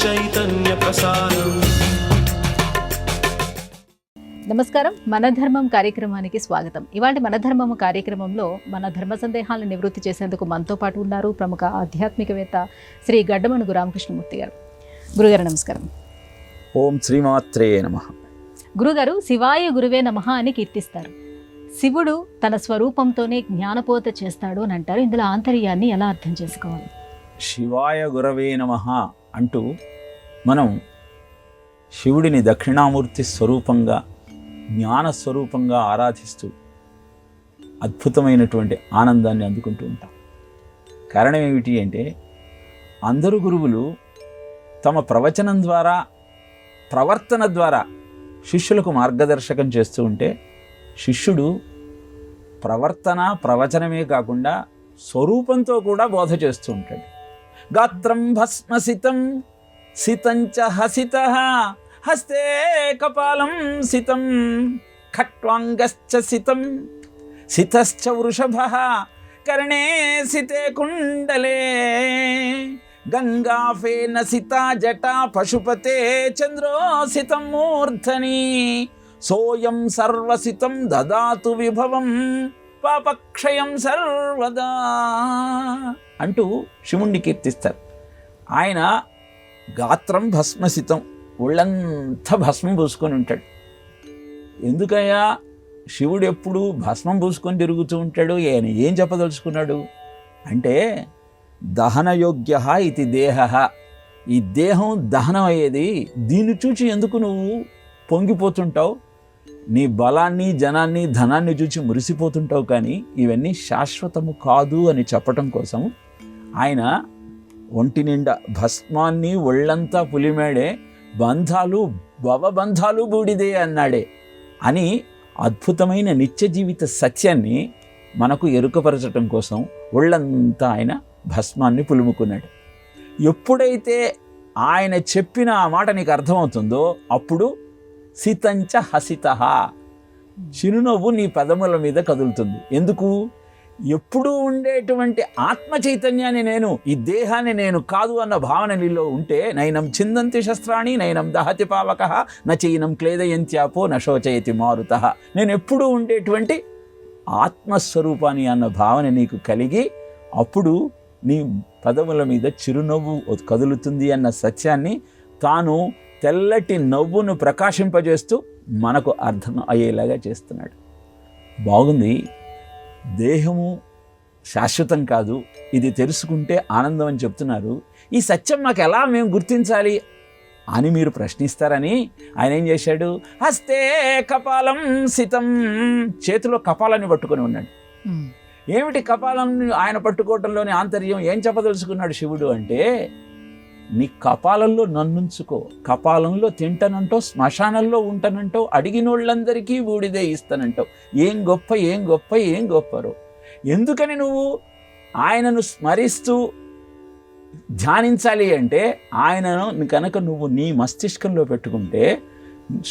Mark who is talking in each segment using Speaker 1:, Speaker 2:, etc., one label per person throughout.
Speaker 1: చైతన్య ప్రసారం.
Speaker 2: నమస్కారం, మన ధర్మం కార్యక్రమానికి స్వాగతం. ఇవాళ మన ధర్మం కార్యక్రమంలో మన ధర్మ సందేహాలను నివృత్తి చేసేందుకు మనతో పాటు ఉన్నారు ప్రముఖ ఆధ్యాత్మికవేత్త శ్రీ గడ్డమణుగు రామకృష్ణమూర్తి గారు. గురుగారు నమస్కారం.
Speaker 3: ఓం శ్రీమాత్రే నమః.
Speaker 2: గురుగారు, శివాయ గురువే నమః అని కీర్తిస్తారు. శివుడు తన స్వరూపంతోనే జ్ఞానపోత చేస్తాడు అని అంటారు. ఇందులో ఆంతర్యాన్ని ఎలా అర్థం చేసుకోవాలి?
Speaker 3: శివాయ గురవే నమః అంటూ మనం శివుడిని దక్షిణామూర్తి స్వరూపంగా, జ్ఞాన స్వరూపంగా ఆరాధిస్తూ అద్భుతమైనటువంటి ఆనందాన్ని అందుకుంటూ ఉంటాం. కారణం ఏమిటి అంటే, అందరు గురువులు తమ ప్రవచనం ద్వారా, ప్రవర్తన ద్వారా శిష్యులకు మార్గదర్శకం చేస్తూ ఉంటే, శిష్యుడు ప్రవర్తన ప్రవచనమే కాకుండా స్వరూపంతో కూడా బోధ చేస్తూ ఉంటాడు. గాత్రం భస్మసితం సితంచ హసితః హస్తే కపాలం సితం ఖట్వాంగశ్చ సితం సితశ్చ వృషభః కర్ణే సితే కుండలే గంగాఫేన సితా జటా పశుపతే చంద్రోసితం మూర్ధని సోయం సర్వసితం దదాతు విభవం పాపక్షయం సర్వదా అంటూ శివుణ్ణి కీర్తిస్తారు. ఆయన గాత్రం భస్మసితం, ఒళ్ళంతా భస్మం పూసుకొని ఉంటాడు. ఎందుకయ్యా శివుడు ఎప్పుడు భస్మం పూసుకొని తిరుగుతూ ఉంటాడు? ఆయన ఏం చెప్పదలుచుకున్నాడు అంటే, దహనయోగ్య ఇది దేహ, ఈ దేహం దహనం అయ్యేది, దీన్ని చూచి ఎందుకు నువ్వు పొంగిపోతుంటావు? నీ బలాన్ని, జనాన్ని, ధనాన్ని చూచి మురిసిపోతుంటావు, కానీ ఇవన్నీ శాశ్వతము కాదు అని చెప్పటం కోసం ఆయన ఒంటి నిండా భస్మాన్ని, ఒళ్ళంతా పులిమేడే, బంధాలు భవబంధాలు బూడిదే అన్నాడే అని అద్భుతమైన నిత్య జీవిత సత్యాన్ని మనకు ఎరుకపరచటం కోసం ఒళ్ళంతా ఆయన భస్మాన్ని పులుముకున్నాడు. ఎప్పుడైతే ఆయన చెప్పిన ఆ మాట నీకు అర్థమవుతుందో అప్పుడు సితంచ హసితః, చిరునవ్వు నీ పదముల మీద కదులుతుంది. ఎందుకు? ఎప్పుడూ ఉండేటువంటి ఆత్మ చైతన్యాన్ని నేను, ఈ దేహాన్ని నేను కాదు అన్న భావన నీలో ఉంటే, నైనం చిందంతి శస్త్రాణి నైనం దహతి పావకః నచైనం క్లేదయంత్యాపో నశోచయతి మారుతః, నేను ఎప్పుడూ ఉండేటువంటి ఆత్మస్వరూపాన్ని అన్న భావన నీకు కలిగి, అప్పుడు నీ పదముల మీద చిరునవ్వు కదులుతుంది అన్న సత్యాన్ని తాను తెల్లటి నవ్వును ప్రకాశింపజేస్తూ మనకు అర్థం అయ్యేలాగా చేస్తున్నాడు. బాగుంది. దేహము శాశ్వతం కాదు, ఇది తెలుసుకుంటే ఆనందం అని చెప్తున్నారు. ఈ సత్యం మాకు ఎలా మేము గుర్తించాలి అని మీరు ప్రశ్నిస్తారని ఆయన ఏం చేశాడు? హస్తే కపాలం సితం, చేతిలో కపాలాన్ని పట్టుకొని ఉన్నాడు. ఏమిటి కపాలం ఆయన పట్టుకోవటంలోని ఆంతర్యం? ఏం చెప్పదలుచుకున్నాడు శివుడు అంటే, నీ కపాలంలో నన్నుంచుకో, కపాలంలో తింటానంటావు, శ్మశానంలో ఉంటానంటావు, అడిగినోళ్ళందరికీ బూడిదే ఇస్తానంటావు. ఏం గొప్ప, ఏం గొప్ప, ఏం గొప్పరో. ఎందుకని నువ్వు ఆయనను స్మరిస్తూ ధ్యానించాలి అంటే, ఆయనను కనుక నువ్వు నీ మస్తిష్కంలో పెట్టుకుంటే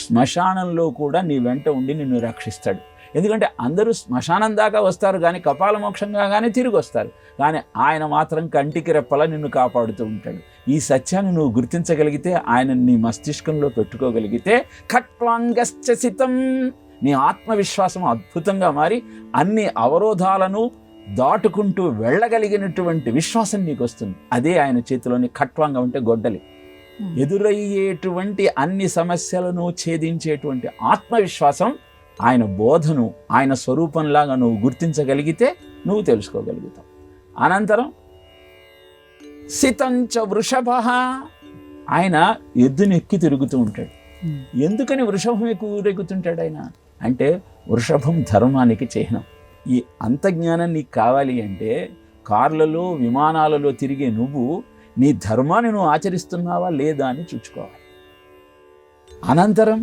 Speaker 3: శ్మశానంలో కూడా నీ వెంట ఉండి నిన్ను రక్షిస్తాడు. ఎందుకంటే అందరూ శ్మశానం దాకా వస్తారు కానీ, కపాల మోక్షంగా కానీ తిరిగి వస్తారు, కానీ ఆయన మాత్రం కంటికి రెప్పలా నిన్ను కాపాడుతూ ఉంటాడు. ఈ సత్యాన్ని నువ్వు గుర్తించగలిగితే, ఆయన నీ మస్తిష్కంలో పెట్టుకోగలిగితే, ఖట్వాంగశ్చ సితం, నీ ఆత్మవిశ్వాసం అద్భుతంగా మారి అన్ని అవరోధాలను దాటుకుంటూ వెళ్ళగలిగినటువంటి విశ్వాసం నీకు వస్తుంది. అదే ఆయన చేతిలోని ఖట్వాంగం అంటే గొడ్డలి. ఎదురయ్యేటువంటి అన్ని సమస్యలను ఛేదించేటువంటి ఆత్మవిశ్వాసం, ఆయన బోధను, ఆయన స్వరూపంలాగా నువ్వు గుర్తించగలిగితే నువ్వు తెలుసుకోగలుగుతావు. అనంతరం సితంచ వృషభః, ఆయన ఎద్దునెక్కి తిరుగుతూ ఉంటాడు. ఎందుకని వృషభం ఎక్కువ ఊరెగుతుంటాడు ఆయన అంటే, వృషభం ధర్మానికి చిహ్నం. ఈ అంతజ్ఞానం నీకు కావాలి అంటే, కార్లలో, విమానాలలో తిరిగే నువ్వు నీ ధర్మాన్ని నువ్వు ఆచరిస్తున్నావా లేదా అని చూసుకోవాలి. అనంతరం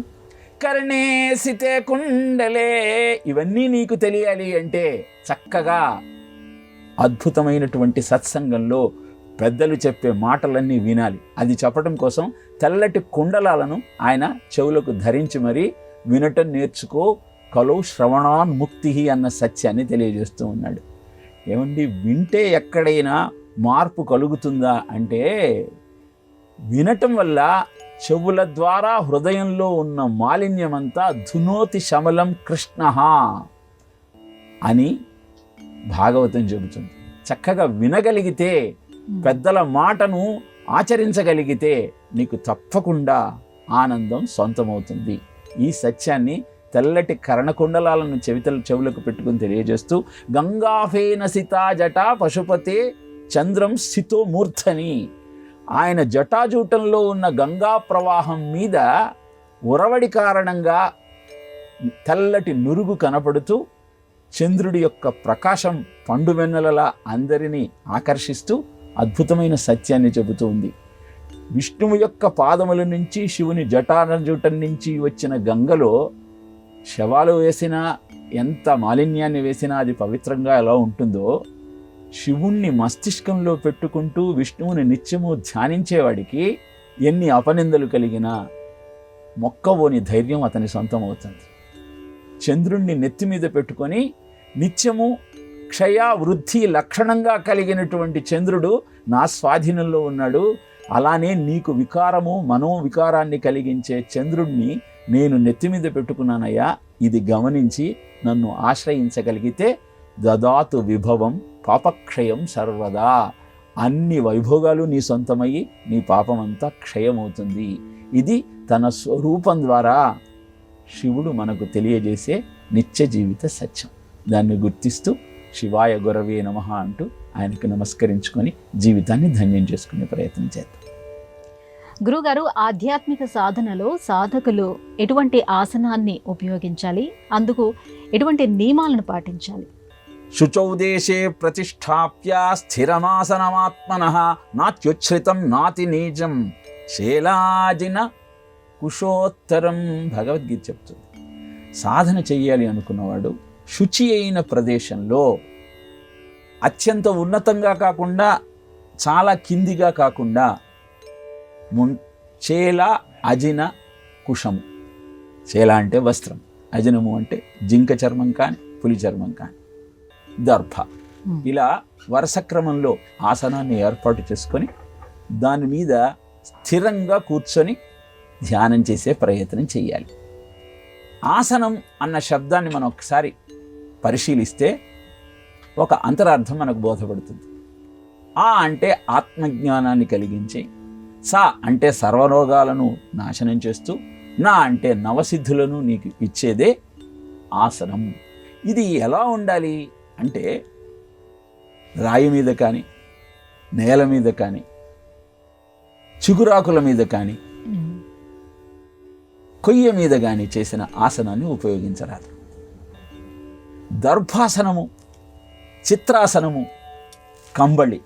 Speaker 3: కర్ణే సితే కుండలే, ఇవన్నీ నీకు తెలియాలి అంటే చక్కగా అద్భుతమైనటువంటి సత్సంగంలో పెద్దలు చెప్పే మాటలన్నీ వినాలి. అది చెప్పడం కోసం తెల్లటి కుండలాలను ఆయన చెవులకు ధరించి మరీ వినటం నేర్చుకో. కలో శ్రవణాన్ముక్తి అన్న సత్యాన్ని తెలియజేస్తూ ఉన్నాడు. ఏమండి, వింటే ఎక్కడైనా మార్పు కలుగుతుందా అంటే, వినటం వల్ల చెవుల ద్వారా హృదయంలో ఉన్న మాలిన్యమంతా ధునోతి శమలం కృష్ణ అని భాగవతం చెబుతుంది. చక్కగా వినగలిగితే, పెద్దల మాటను ఆచరించగలిగితే నీకు తప్పకుండా ఆనందం సొంతమవుతుంది. ఈ సత్యాన్ని తెల్లటి కర్ణకుండలాలను చెవులకు పెట్టుకుని తెలియజేస్తూ, గంగాఫేన సితా జట పశుపతే చంద్రం స్థితో మూర్ధని, ఆయన జటాజూటంలో ఉన్న గంగా ప్రవాహం మీద ఉరవడి కారణంగా తెల్లటి నురుగు కనపడుతూ చంద్రుడి యొక్క ప్రకాశం పండువెన్నెలలా అందరినీ ఆకర్షిస్తూ అద్భుతమైన సత్యాన్ని చెబుతూ ఉంది. విష్ణువు యొక్క పాదముల నుంచి, శివుని జటాజూటం నుంచి వచ్చిన గంగలో శవాలు వేసినా, ఎంత మాలిన్యాన్ని వేసినా అది పవిత్రంగా ఎలా ఉంటుందో, శివుణ్ణి మస్తిష్కంలో పెట్టుకుంటూ విష్ణువుని నిత్యము ధ్యానించేవాడికి ఎన్ని అపనిందలు కలిగినా మొక్కవోని ధైర్యం అతని సొంతం అవుతుంది. చంద్రుణ్ణి నెత్తి మీద పెట్టుకొని నిత్యము క్షయ వృద్ధి లక్షణంగా కలిగినటువంటి చంద్రుడు నా స్వాధీనంలో ఉన్నాడు, అలానే నీకు వికారము మనోవికారాన్ని కలిగించే చంద్రుణ్ణి నేను నెత్తి మీద పెట్టుకున్నానయ్యా, ఇది గమనించి నన్ను ఆశ్రయించగలిగితే దదాతు విభవం పాపక్షయం సర్వదా, అన్ని వైభోగాలు నీ సొంతమయ్యి నీ పాపమంతా క్షయమవుతుంది. ఇది తన స్వరూపం ద్వారా శివుడు మనకు తెలియజేసే నిత్య జీవిత సత్యం. దాన్ని గుర్తిస్తూ శివాయ గురవే నమః అంటూ ఆయనకు నమస్కరించుకొని జీవితాన్ని ధన్యం చేసుకునే ప్రయత్నం చేద్దాం.
Speaker 2: గురుగారు, ఆధ్యాత్మిక సాధనలో సాధకులు ఎటువంటి ఆసనాన్ని ఉపయోగించాలి, అందుకు ఎటువంటి నియమాలను పాటించాలి?
Speaker 3: శుచౌ దేశే ప్రతిష్టాప్య స్థిరమాసనమాత్మనః నాత్యుచ్ఛ్రితం నాతి నీజం శేలాజిన కుశోత్తరం. భగవద్గీత చెప్తుంది. సాధన చెయ్యాలి అనుకున్నవాడు శుచి అయిన ప్రదేశంలో, అత్యంత ఉన్నతంగా కాకుండా చాలా కిందిగా కాకుండా, చేల అజిన కుశము. చేల అంటే వస్త్రం, అజినము అంటే జింక చర్మం కానీ పులి చర్మం కానీ, దర్భ, ఇలా వరుస క్రమంలో ఆసనాన్ని ఏర్పాటు చేసుకొని దాని మీద స్థిరంగా కూర్చొని ధ్యానం చేసే ప్రయత్నం చేయాలి. ఆసనం అన్న శబ్దాన్ని మనం ఒకసారి పరిశీలిస్తే ఒక అంతరార్థం మనకు బోధపడుతుంది. ఆ అంటే ఆత్మజ్ఞానాన్ని కలిగించి, సా అంటే సర్వరోగాలను నాశనం చేస్తూ, నా అంటే నవసిద్ధులను నీకు ఇచ్చేదే ఆసనం. ఇది ఎలా ఉండాలి అంటే రాయి మీద కానీ, నేల మీద కానీ, చిగురాకుల మీద కానీ, కొయ్య మీద కానీ చేసిన ఆసనాన్ని ఉపయోగించరాదు. దర్భాసనము, చిత్రాసనము, కంబళి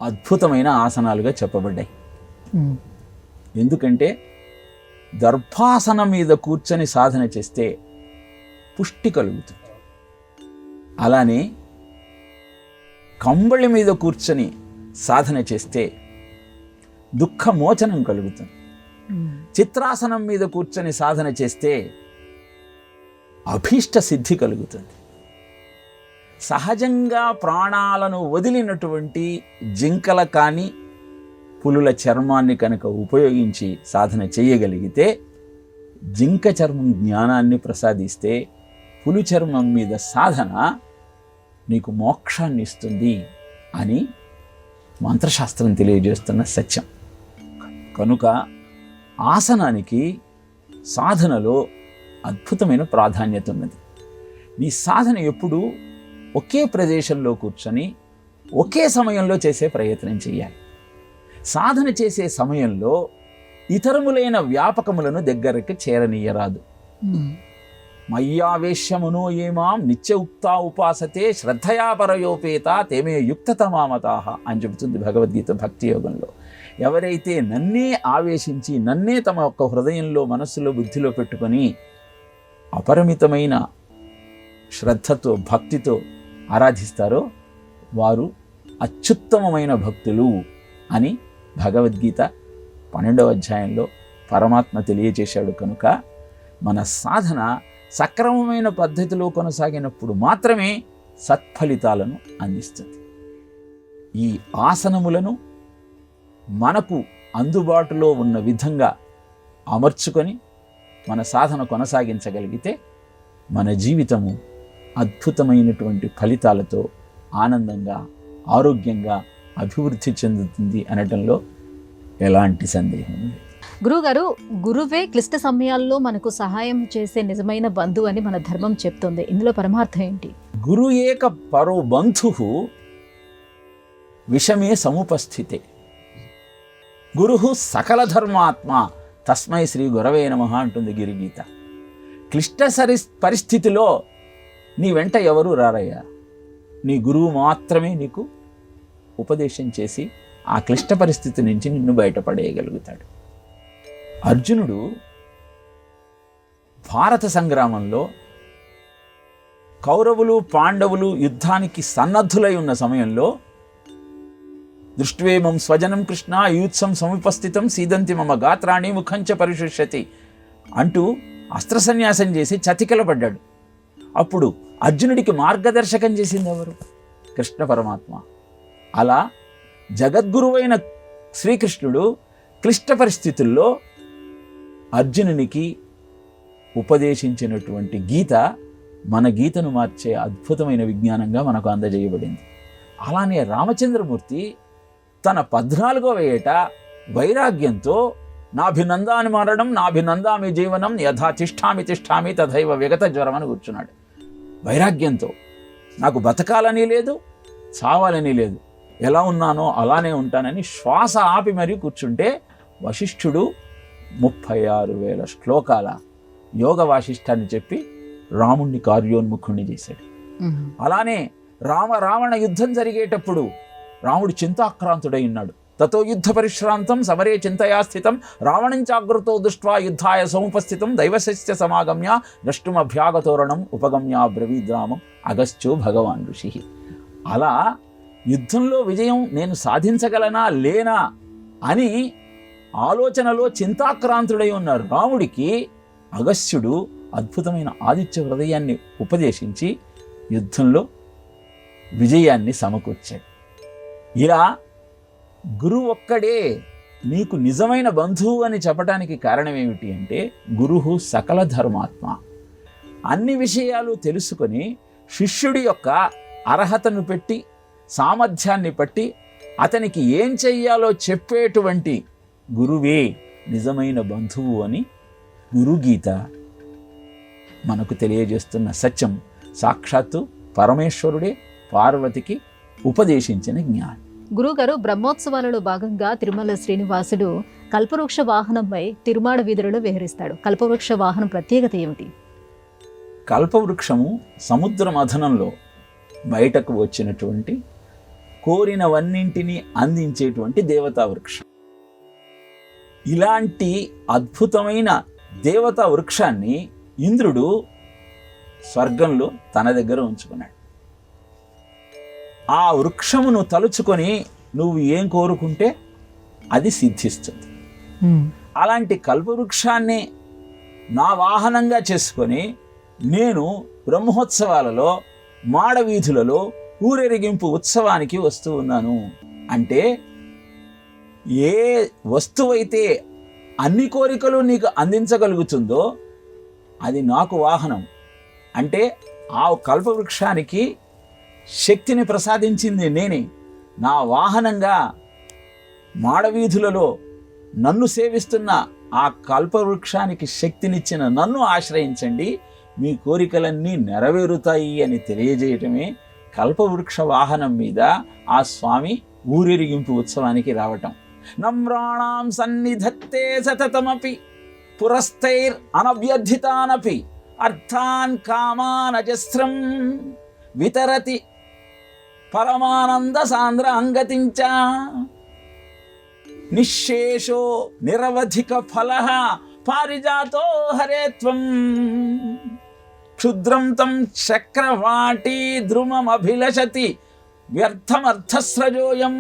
Speaker 3: అద్భుతమైన ఆసనాలుగా చెప్పబడ్డాయి. ఎందుకంటే దర్భాసనం మీద కూర్చొని సాధన చేస్తే పుష్టి కలుగుతుంది. అలానే కంబళి మీద కూర్చొని సాధన చేస్తే దుఃఖమోచనం కలుగుతుంది. చిత్రాసనం మీద కూర్చొని సాధన చేస్తే అభీష్ట సిద్ధి కలుగుతుంది. సహజంగా ప్రాణాలను వదిలినటువంటి జింకల కానీ పులుల చర్మాన్ని కనుక ఉపయోగించి సాధన చేయగలిగితే, జింక చర్మం జ్ఞానాన్ని ప్రసాదిస్తే పులి చర్మం మీద సాధన నీకు మోక్షాన్ని ఇస్తుంది అని మంత్రశాస్త్రం తెలియజేస్తున్న సత్యం. కనుక ఆసనానికి సాధనలో అద్భుతమైన ప్రాధాన్యత ఉన్నది. నీ సాధన ఎప్పుడూ ఒకే ప్రదేశంలో కూర్చొని ఒకే సమయంలో చేసే ప్రయత్నం చేయాలి. సాధన చేసే సమయంలో ఇతరములైన వ్యాపకములను దగ్గరికి చేరనీయరాదు. మయ్యావేశ్యమునో ఏమాం నిత్య ఉక్తా ఉపాసతే శ్రద్ధయా పరయోపేత తేమే యుక్తతమామతాః అని చెబుతుంది భగవద్గీత భక్తి యోగంలో. ఎవరైతే నన్నే ఆవేశించి నన్నే తమ యొక్క హృదయంలో, మనస్సులో, బుద్ధిలో పెట్టుకొని అపరిమితమైన శ్రద్ధతో, భక్తితో ఆరాధిస్తారో వారు అత్యుత్తమమైన భక్తులు అని భగవద్గీత 12వ అధ్యాయంలో పరమాత్మ తెలియజేశాడు. కనుక మన సాధన సక్రమమైన పద్ధతిలో కొనసాగినప్పుడు మాత్రమే సత్ఫలితాలను అందిస్తుంది. ఈ ఆసనములను మనకు అందుబాటులో ఉన్న విధంగా అమర్చుకొని మన సాధన కొనసాగించగలిగితే మన జీవితము అద్భుతమైనటువంటి ఫలితాలతో ఆనందంగా ఆరోగ్యంగా అభివృద్ధి చెందుతుంది అనటంలో ఎలాంటి సందేహం లేదు.
Speaker 2: గురువుగారు, గురువే క్లిష్ట సమయాల్లో మనకు సహాయం చేసే నిజమైన బంధువు అని మన ధర్మం చెప్తుంది. ఇందులో పరమార్థం ఏంటి?
Speaker 3: గురు ఏక పరో బంధు విషమే సముపస్థితే గురు సకల ధర్మాత్మ తస్మై శ్రీ గురవే నమః అంటుంది గిరిగీత. క్లిష్ట పరిస్థితిలో నీ వెంట ఎవరు రారయ్యా, నీ గురువు మాత్రమే నీకు ఉపదేశం చేసి ఆ క్లిష్ట పరిస్థితి నుంచి నిన్ను బయటపడేయగలుగుతాడు. అర్జునుడు భారత సంగ్రామంలో కౌరవులు పాండవులు యుద్ధానికి సన్నద్ధులై ఉన్న సమయంలో దృష్ట్వేమం స్వజనం కృష్ణ యూత్సం సముపస్థితం సీదంతి మమ గాత్రాణి ముఖంచ పరిశుష్యతి అంటూ అస్త్ర సన్యాసం చేసి చతికిలపడ్డాడు. అప్పుడు అర్జునుడికి మార్గదర్శకం చేసింది ఎవరు? కృష్ణ పరమాత్మ. అలా జగద్గురువైన శ్రీకృష్ణుడు క్లిష్ట పరిస్థితుల్లో అర్జునునికి ఉపదేశించినటువంటి గీత మన గీతను మార్చే అద్భుతమైన విజ్ఞానంగా మనకు అందజేయబడింది. అలానే రామచంద్రమూర్తి తన 14వ ఏట వైరాగ్యంతో నాభినందాని మారడం నాభినందామి జీవనం యథా తిష్ఠామి తిష్ఠామి తథైవ విగత జ్వరం అని కూర్చున్నాడు. వైరాగ్యంతో నాకు బతకాలని లేదు, చావాలని లేదు, ఎలా ఉన్నానో అలానే ఉంటానని శ్వాస ఆపి మరీ కూర్చుంటే వశిష్ఠుడు 36,000 శ్లోకాల యోగ వాసిష్ఠాన్ని చెప్పి రాముణ్ణి కార్యోన్ముఖుణ్ణి చేశాడు. అలానే రావణ యుద్ధం జరిగేటప్పుడు రాముడు చింతాక్రాంతుడై ఉన్నాడు. తతో యుద్ధ పరిశ్రాంతం సమరే చింతయా స్థితం రావణం చాగ్రతో దృష్ట్వా యుద్ధాయ సముపస్థితం దైవశస్య సమాగమ్య ద్రష్టుమభ్యాగతోరణం ఉపగమ్య బ్రవీద్రామం అగస్త్యో భగవాన్ ఋషి. అలా యుద్ధంలో విజయం నేను సాధించగలనా లేనా అని ఆలోచనలో చింతాక్రాంతుడై ఉన్న రాముడికి అగస్త్యుడు అద్భుతమైన ఆదిత్య హృదయాన్ని ఉపదేశించి యుద్ధంలో విజయాన్ని సమకూర్చాడు. ఇలా గురువు ఒక్కడే నీకు నిజమైన బంధువు అని చెప్పడానికి కారణం ఏమిటి అంటే గురువు సకల ధర్మాత్మ. అన్ని విషయాలు తెలుసుకొని శిష్యుడి యొక్క అర్హతను పెట్టి సామర్థ్యాన్ని బట్టి అతనికి ఏం చెయ్యాలో చెప్పేటువంటి గురువే నిజమైన బంధువు అని గురుగీత మనకు తెలియజేస్తున్న సత్యం. సాక్షాత్తు పరమేశ్వరుడే పార్వతికి ఉపదేశించిన జ్ఞానం.
Speaker 2: గురువుగారు, బ్రహ్మోత్సవాలలో భాగంగా తిరుమల శ్రీనివాసుడు కల్పవృక్ష వాహనంపై తిరుమాడ వీధులలో విహరిస్తాడు. కల్పవృక్ష వాహనం ప్రత్యేకత ఏమిటి?
Speaker 3: కల్పవృక్షము సముద్ర మథనంలో బయటకు వచ్చినటువంటి కోరినవన్నింటినీ అందించేటువంటి దేవతా వృక్షం. ఇలాంటి అద్భుతమైన దేవతా వృక్షాన్ని ఇంద్రుడు స్వర్గంలో తన దగ్గర ఉంచుకున్నాడు. ఆ వృక్షమును తలుచుకొని నువ్వు ఏం కోరుకుంటే అది సిద్ధిస్తుంది. అలాంటి కల్పవృక్షాన్ని నా వాహనంగా చేసుకొని నేను బ్రహ్మోత్సవాలలో మాడవీధులలో ఊరేగింపు ఉత్సవానికి వస్తూ ఉన్నాను అంటే ఏ వస్తువైతే అన్ని కోరికలు నీకు అందించగలుగుతుందో అది నాకు వాహనం. అంటే ఆ కల్పవృక్షానికి శక్తిని ప్రసాదించింది నేనే. నా వాహనంగా మాడవీధులలో నన్ను సేవిస్తున్న ఆ కల్పవృక్షానికి శక్తినిచ్చిన నన్ను ఆశ్రయించండి, మీ కోరికలన్నీ నెరవేరుతాయి అని తెలియజేయటమే కల్పవృక్ష వాహనం మీద ఆ స్వామి ఊరేగింపు ఉత్సవానికి రావటం. నమ్రాణాం సన్నిధత్తే సతతమపి పురస్తైర్ అనభ్యర్థితానపి అర్థాన్ కామాన్ అజస్రం వితరతి పరమానంద సాంద్ర అంగతించ నిశ్శేషో నిరవధిక ఫలః పారిజాతో హరేత్వం క్షుద్రం తం చక్రవాటీ ద్రుమమభిలషతి వ్యర్థమర్థస్రజోయం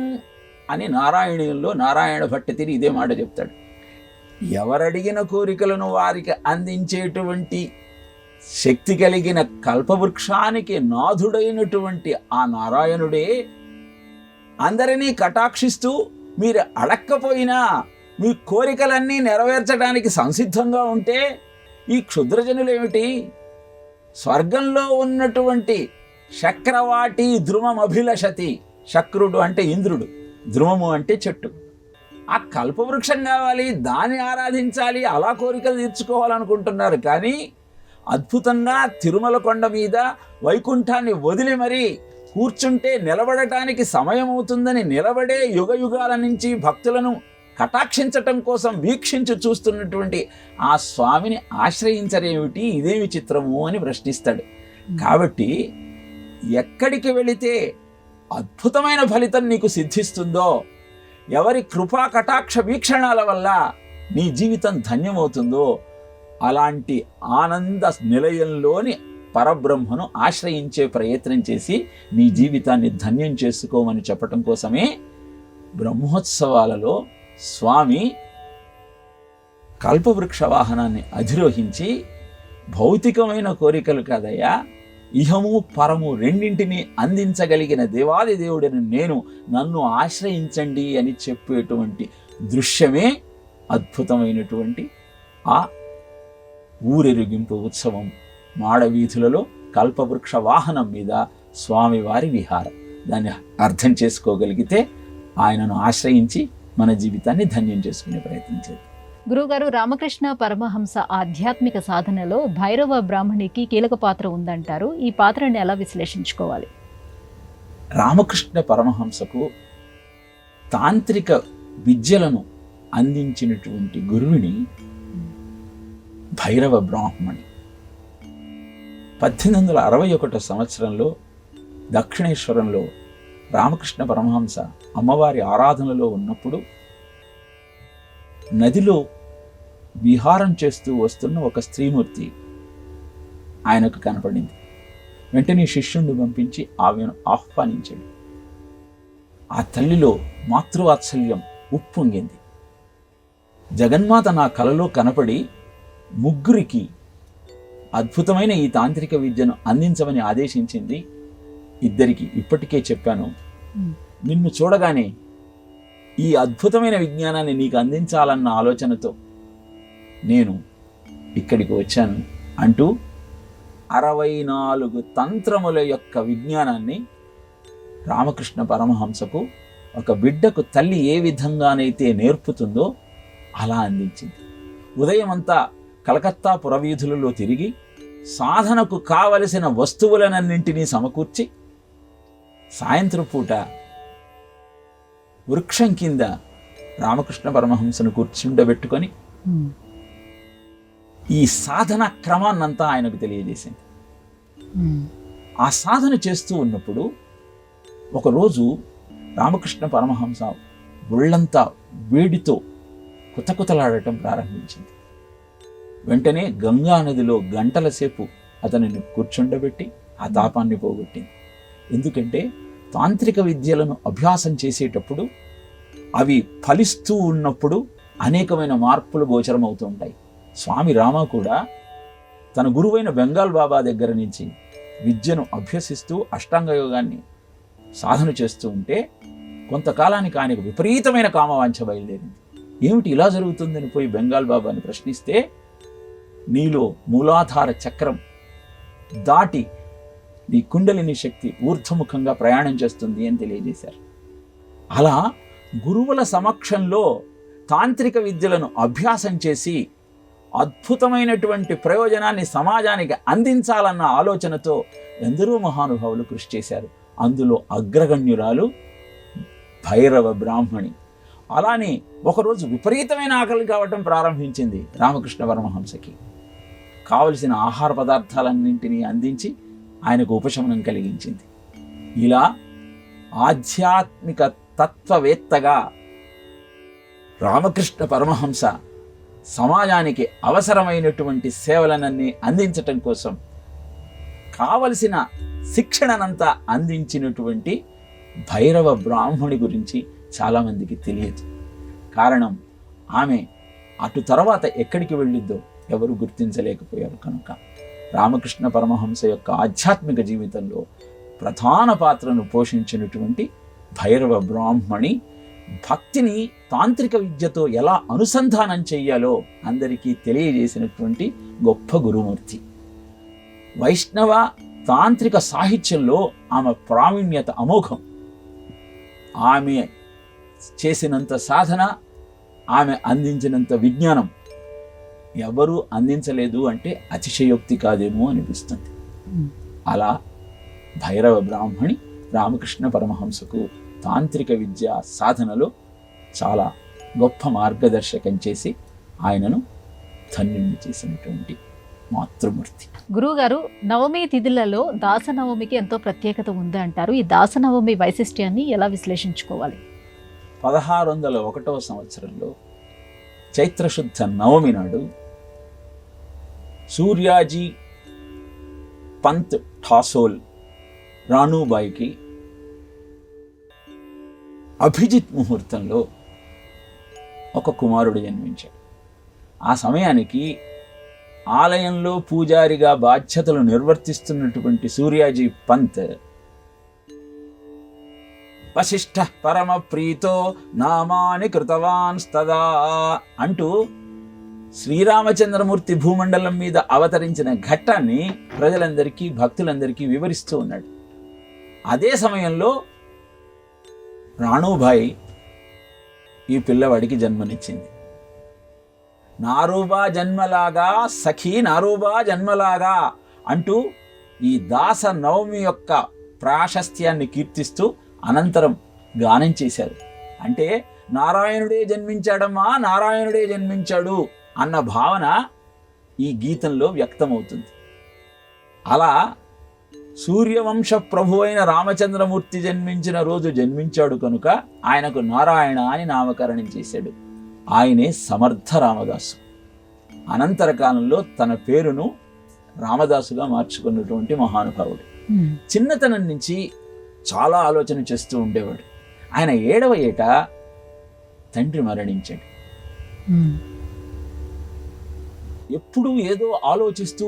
Speaker 3: అని నారాయణీయంలో నారాయణ భట్టతిరి ఇదే మాట చెప్తాడు. ఎవరడిగిన కోరికలను వారికి అందించేటువంటి శక్తి కలిగిన కల్పవృక్షానికి నాథుడైనటువంటి ఆ నారాయణుడే అందరినీ కటాక్షిస్తూ మీరు అడక్కపోయినా మీ కోరికలన్నీ నెరవేర్చడానికి సంసిద్ధంగా ఉంటే ఈ క్షుద్రజనులేమిటి? స్వర్గంలో ఉన్నటువంటి శక్రవాటి ధ్రుమమభిలషతి. శక్రుడు అంటే ఇంద్రుడు, ధ్రుమము అంటే చెట్టు. ఆ కల్పవృక్షం కావాలి, దాన్ని ఆరాధించాలి, అలా కోరికలు తీర్చుకోవాలనుకుంటున్నారు. కానీ అద్భుతంగా తిరుమల కొండ మీద వైకుంఠాన్ని వదిలి మరీ కూర్చుంటే నిలబడటానికి సమయం అవుతుందని నిలబడే యుగ యుగాల నుంచి భక్తులను కటాక్షించటం కోసం వీక్షించి చూస్తున్నటువంటి ఆ స్వామిని ఆశ్రయించరేమిటి? ఇదేమి చిత్రము అని ప్రశ్నిస్తాడు. కాబట్టి ఎక్కడికి వెళితే అద్భుతమైన ఫలితం నీకు సిద్ధిస్తుందో, ఎవరి కృపా కటాక్ష వీక్షణాల వల్ల నీ జీవితం ధన్యమవుతుందో, అలాంటి ఆనంద నిలయంలోని పరబ్రహ్మను ఆశ్రయించే ప్రయత్నం చేసి నీ జీవితాన్ని ధన్యం చేసుకోమని చెప్పటం కోసమే బ్రహ్మోత్సవాలలో స్వామి కల్పవృక్ష వాహనాన్ని అధిరోహించి భౌతికమైన కోరికలు కాదయ్యా, ఇహము పరము రెండింటినీ అందించగలిగిన దేవాది దేవుడిని నేను, నన్ను ఆశ్రయించండి అని చెప్పేటువంటి దృశ్యమే అద్భుతమైనటువంటి ఆ ఊరెరుగింపు ఉత్సవం. మాడవీధులలో కల్పవృక్ష వాహనం మీద స్వామివారి విహారం. దాన్ని అర్థం చేసుకోగలిగితే ఆయనను ఆశ్రయించి మన జీవితాన్ని ధన్యం చేసుకునే ప్రయత్నం చేద్దాం.
Speaker 2: గురువుగారు, రామకృష్ణ పరమహంస ఆధ్యాత్మిక సాధనలో భైరవ బ్రాహ్మణికి కీలక పాత్ర ఉందంటారు. ఈ పాత్రని ఎలా విశ్లేషించుకోవాలి?
Speaker 3: రామకృష్ణ పరమహంసకు తాంత్రిక విద్యలను అందించినటువంటి గురువుని భైరవ బ్రాహ్మణి. 1861 సంవత్సరంలో దక్షిణేశ్వరంలో రామకృష్ణ పరమహంస అమ్మవారి ఆరాధనలో ఉన్నప్పుడు నదిలో విహారం చేస్తూ వస్తున్న ఒక స్త్రీమూర్తి ఆయనకు కనపడింది. వెంటనే శిష్యుణ్ణి పంపించి ఆమెను ఆహ్వానించాడు. ఆ తల్లిలో మాతృవాత్సల్యం ఉప్పొంగింది. జగన్మాత నా కలలో కనపడి ముగ్గురికి అద్భుతమైన ఈ తాంత్రిక విద్యను అందించమని ఆదేశించింది. ఇద్దరికి ఇప్పటికే చెప్పాను, నిన్ను చూడగానే ఈ అద్భుతమైన విజ్ఞానాన్ని నీకు అందించాలన్న ఆలోచనతో నేను ఇక్కడికి వచ్చాను అంటూ 64 తంత్రముల యొక్క విజ్ఞానాన్ని రామకృష్ణ పరమహంసకు ఒక బిడ్డకు తల్లి ఏ విధంగానైతే నేర్పుతుందో అలా అందించింది. ఉదయం అంతా కలకత్తా పురవీధులలో తిరిగి సాధనకు కావలసిన వస్తువులనన్నింటినీ సమకూర్చి సాయంత్రం పూట వృక్షం కింద రామకృష్ణ పరమహంసను కూర్చుండబెట్టుకొని ఈ సాధన క్రమాన్నంతా ఆయనకు తెలియజేసింది. ఆ సాధన చేస్తూ ఉన్నప్పుడు ఒకరోజు రామకృష్ణ పరమహంస ఒళ్ళంతా వేడితో కుతకుతలాడటం ప్రారంభించింది. వెంటనే గంగా నదిలో గంటల సేపు అతనిని కూర్చుండబెట్టి ఆ తాపాన్ని పోగొట్టింది. ఎందుకంటే తాంత్రిక విద్యలను అభ్యాసం చేసేటప్పుడు అవి ఫలిస్తూ ఉన్నప్పుడు అనేకమైన మార్పులు గోచరమవుతూ ఉంటాయి. స్వామి రామ కూడా తన గురువైన బెంగాల్ బాబా దగ్గర నుంచి విద్యను అభ్యసిస్తూ అష్టాంగ యోగాన్ని సాధన చేస్తూ ఉంటే కొంతకాలానికి ఆయనకు విపరీతమైన కామవాంఛ బయలుదేరింది. ఏమిటి ఇలా జరుగుతుందని పోయి బెంగాల్ బాబాని ప్రశ్నిస్తే, నీలో మూలాధార చక్రం దాటి నీ కుండలిని శక్తి ఊర్ధ్వముఖంగా ప్రయాణం చేస్తుంది అని తెలియజేశారు. అలా గురువుల సమక్షంలో తాంత్రిక విద్యలను అభ్యాసం చేసి అద్భుతమైనటువంటి ప్రయోజనాన్ని సమాజానికి అందించాలన్న ఆలోచనతో ఎందరో మహానుభావులు కృషి చేశారు. అందులో అగ్రగణ్యురాలు భైరవ బ్రాహ్మణి. అలానే ఒకరోజు విపరీతమైన ఆకలి కావటం ప్రారంభించింది రామకృష్ణ పరమహంసకి. కావలసిన ఆహార పదార్థాలన్నింటినీ అందించి ఆయనకు ఉపశమనం కలిగించింది. ఇలా ఆధ్యాత్మిక తత్వవేత్తగా రామకృష్ణ పరమహంస సమాజానికి అవసరమైనటువంటి సేవలనన్నీ అందించటం కోసం కావలసిన శిక్షణనంతా అందించినటువంటి భైరవ బ్రాహ్మణి గురించి చాలామందికి తెలియదు. కారణం ఆమె అటు తర్వాత ఎక్కడికి వెళ్ళిద్దో ఎవరు గుర్తించలేకపోయారు. కనుక రామకృష్ణ పరమహంస యొక్క ఆధ్యాత్మిక జీవితంలో ప్రధాన పాత్రను పోషించినటువంటి భైరవ బ్రాహ్మణి భక్తిని తాంత్రిక విద్యతో ఎలా అనుసంధానం చెయ్యాలో అందరికీ తెలియజేసినటువంటి గొప్ప గురుమూర్తి. వైష్ణవ తాంత్రిక సాహిత్యంలో ఆమె ప్రావీణ్యత అమోఘం. ఆమె చేసినంత సాధన, ఆమె అందించినంత విజ్ఞానం ఎవరూ అందించలేదు అంటే అతిశయోక్తి కాదేమో అనిపిస్తుంది. అలా భైరవ బ్రాహ్మణి రామకృష్ణ పరమహంసకు తాంత్రిక విద్య సాధనలో చాలా గొప్ప మార్గదర్శకం చేసి ఆయనను ధన్యుణ్ణి చేసినటువంటి మాతృమూర్తి.
Speaker 2: గురువుగారు, నవమి తిథులలో దాసనవమికి ఎంతో ప్రత్యేకత ఉంది అంటారు. ఈ దాసనవమి వైశిష్ట్యాన్ని ఎలా విశ్లేషించుకోవాలి?
Speaker 3: 1601వ సంవత్సరంలో చైత్రశుద్ధ నవమి నాడు సూర్యాజీ పంత్ ఠాసోల్ రాణూబాయికి అభిజిత్ ముహూర్తంలో ఒక కుమారుడు జన్మించాడు. ఆ సమయానికి ఆలయంలో పూజారిగా బాధ్యతలు నిర్వర్తిస్తున్నటువంటి సూర్యాజీ పంత్ వశిష్ఠ పరమ ప్రీతో నామాని కృతవాన్ స్తదా అంటూ శ్రీరామచంద్రమూర్తి భూమండలం మీద అవతరించిన ఘట్టాన్ని ప్రజలందరికీ, భక్తులందరికీ వివరిస్తూ ఉన్నాడు. అదే సమయంలో రాణూబాయి ఈ పిల్లవాడికి జన్మనిచ్చింది. నారూబా జన్మలాగా సఖీ నారూబా జన్మలాగా అంటూ ఈ దాస నవమి యొక్క ప్రాశస్త్యాన్ని కీర్తిస్తూ అనంతరం గానం చేశారు. అంటే నారాయణుడే జన్మించాడమ్మా, నారాయణుడే జన్మించాడు అన్న భావన ఈ గీతంలో వ్యక్తమవుతుంది. అలా సూర్యవంశ ప్రభు అయిన రామచంద్రమూర్తి జన్మించిన రోజు జన్మించాడు కనుక ఆయనకు నారాయణ అని నామకరణం చేశాడు. ఆయనే సమర్థ రామదాసు. అనంతర కాలంలో తన పేరును రామదాసుగా మార్చుకున్నటువంటి మహానుభావుడు. చిన్నతనం నుంచి చాలా ఆలోచన చేస్తూ ఉండేవాడు. ఆయన 7వ ఏట తండ్రి మరణించాడు. ఎప్పుడూ ఏదో ఆలోచిస్తూ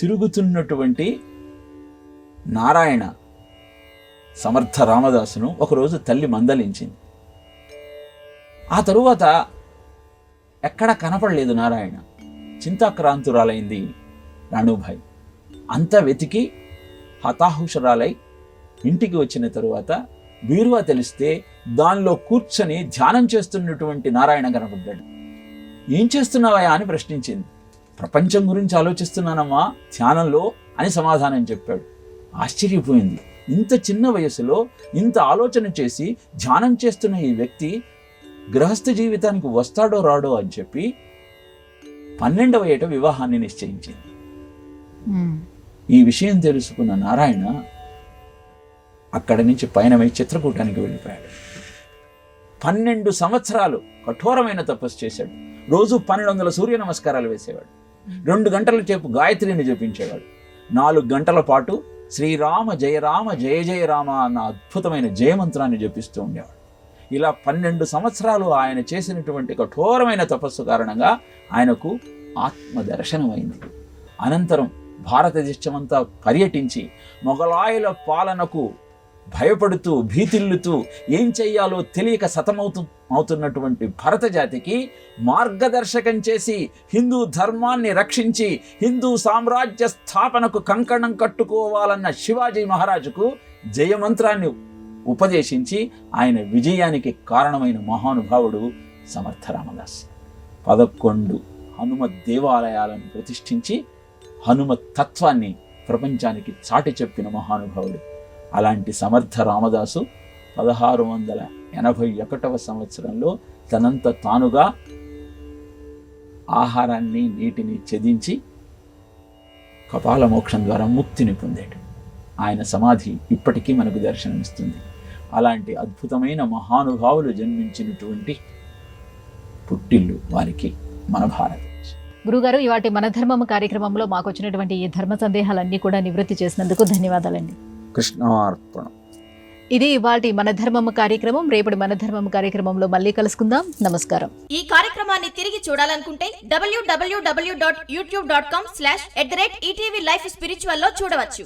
Speaker 3: తిరుగుతున్నటువంటి నారాయణ సమర్థ రామదాసును ఒకరోజు తల్లి మందలించింది. ఆ తరువాత ఎక్కడ కనపడలేదు నారాయణ. చింతాక్రాంతురాలైంది రాణూబాయి. అంతా వెతికి హతాహుషరాలై ఇంటికి వచ్చిన తరువాత బీరువా తెలిస్తే దానిలో కూర్చొని ధ్యానం చేస్తున్నటువంటి నారాయణ కనపడ్డాడు. ఏం చేస్తున్నావా అని ప్రశ్నించింది. ప్రపంచం గురించి ఆలోచిస్తున్నానమ్మా ధ్యానంలో అని సమాధానం చెప్పాడు. ఆశ్చర్యపోయింది. ఇంత చిన్న వయసులో ఇంత ఆలోచన చేసి ధ్యానం చేస్తున్న ఈ వ్యక్తి గృహస్థ జీవితానికి వస్తాడో రాడో అని చెప్పి 12వ ఏట వివాహాన్ని నిశ్చయించింది. ఈ విషయం తెలుసుకున్న నారాయణ అక్కడి నుంచి పయనమై చిత్రకూటానికి వెళ్ళిపోయాడు. 12 సంవత్సరాలు కఠోరమైన తపస్సు చేశాడు. రోజు 1200 సూర్య నమస్కారాలు వేసేవాడు. 2 గంటల సేపు గాయత్రిని జపించేవాడు. 4 గంటల పాటు శ్రీరామ జయ రామ జయ జయ రామ అన్న అద్భుతమైన జయమంత్రాన్ని జపిస్తూ ఉండేవాడు. ఇలా 12 సంవత్సరాలు ఆయన చేసినటువంటి కఠోరమైన తపస్సు కారణంగా ఆయనకు ఆత్మ దర్శనమైంది. అనంతరం భారతదేశమంతా పర్యటించి మొఘలాయుల పాలనకు భయపడుతూ భీతిల్లుతూ ఏం చెయ్యాలో తెలియక సతమవుతున్నటువంటి భరత జాతికి మార్గదర్శకం చేసి హిందూ ధర్మాన్ని రక్షించి హిందూ సామ్రాజ్య స్థాపనకు కంకణం కట్టుకోవాలన్న శివాజీ మహారాజుకు జయమంత్రాన్ని ఉపదేశించి ఆయన విజయానికి కారణమైన మహానుభావుడు సమర్థ రామదాస్. 11 హనుమత్ దేవాలయాలను ప్రతిష్ఠించి హనుమత్ తత్వాన్ని ప్రపంచానికి చాటి చెప్పిన మహానుభావుడు. అలాంటి సమర్థ రామదాసు 1681వ సంవత్సరంలో తనంత తానుగా ఆహారాన్ని నీటిని ఛేదించి కపాల మోక్షం ద్వారా ముక్తిని పొందాడు. ఆయన సమాధి ఇప్పటికీ మనకు దర్శనమిస్తుంది. అలాంటి అద్భుతమైన మహానుభావులు జన్మించినటువంటి పుట్టిల్లు వారికి మన భారతదేశం.
Speaker 2: గురుగారు, ఇవాటి మన ధర్మము కార్యక్రమంలో మాకు వచ్చినటువంటి ఈ ధర్మ సందేహాలన్నీ కూడా నివృత్తి చేసినందుకు ధన్యవాదాలండి.
Speaker 3: కృష్ణార్పణం.
Speaker 2: ఇది ఇవాటి మన ధర్మము కార్యక్రమం. రేపటి మన ధర్మము కార్యక్రమంలో మళ్ళీ కలుసుకుందాం. నమస్కారం.
Speaker 4: ఈ కార్యక్రమాన్ని తిరిగి చూడాలనుకుంటే www.youtube.com/ETV Life Spiritual లో చూడవచ్చు.